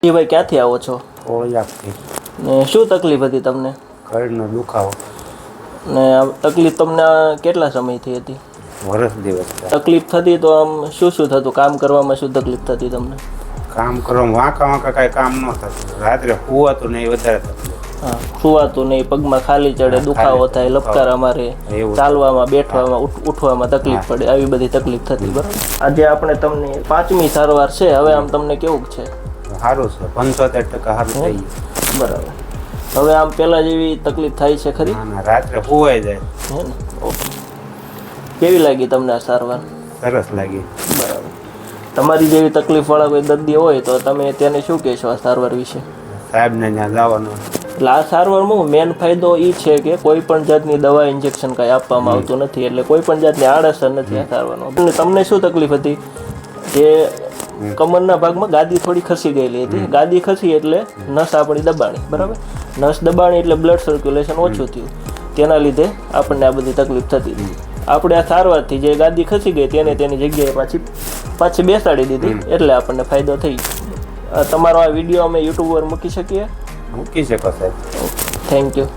જી ભાઈ, ક્યાંથી આવો છો? ઓળિયાથી. ને શું તકલીફ હતી તમને? ઘરનો દુખાવો. ને આ તકલીફ તમને કેટલા સમયથી હતી? વરસ દિવસ. તકલીફ થતી તો આમ શું શું થતું? કામ કરવામાં શું તકલીફ થતી તમને? કામ કરવામાં વાંકા કાંઈ કામ ન થતું. રાત્રે સુવાતું નહીં, વધારે થતું. હા, સુવાતું નહીં, પગમાં ખાલી ચડે, દુખાવો થાય, લપકારા મારે, ચાલવામાં બેઠવામાં ઉઠવામાં તકલીફ પડે, આવી બધી તકલીફ થતી. બરાબર. આજે આપણે તમને 5મી સારવાર છે. હવે આમ તમને કેવું છે? સારું છે, 75% સારું થઈ ગયું. બરાબર. હવે આમ પહેલા જેવી તકલીફ થાય છે ખરી? ના, રાત્રે સુવાઈ જાય. હે ને? ઓકે. કેવી લાગી તમને આ સારવાર? સરસ લાગી. બરાબર. તમારી જેવી તકલીફવાળા કોઈ દર્દી હોય તો તમે તેને શું કહેશો આ સારવાર વિશે? સાહેબને ત્યાં જવાનું. એટલે આ સારવારમાં મેન ફાયદો એ છે કે કોઈ પણ જાતની દવા ઇન્જેક્શન કાંઈ આપવામાં આવતું નથી, એટલે કોઈ પણ જાતની આડઅસર નથી આ સારવારનો. તમને શું તકલીફ હતી? જે કમરના ભાગમાં ગાદી થોડી ખસી ગયેલી હતી. ગાદી ખસી એટલે નસ આપણી દબાણી. બરાબર. નસ દબાણી એટલે બ્લડ સર્ક્યુલેશન ઓછું થયું, તેના લીધે આપણને આ બધી તકલીફ થતી હતી. આપણે આ સારવારથી જે ગાદી ખસી ગઈ તેને તેની જગ્યાએ પાછી બેસાડી દીધી, એટલે આપણને ફાયદો થઈ. તમારો આ વિડીયો અમે યુટ્યુબ પર મૂકી શકીએ? મૂકી શકો સાહેબ. Thank you.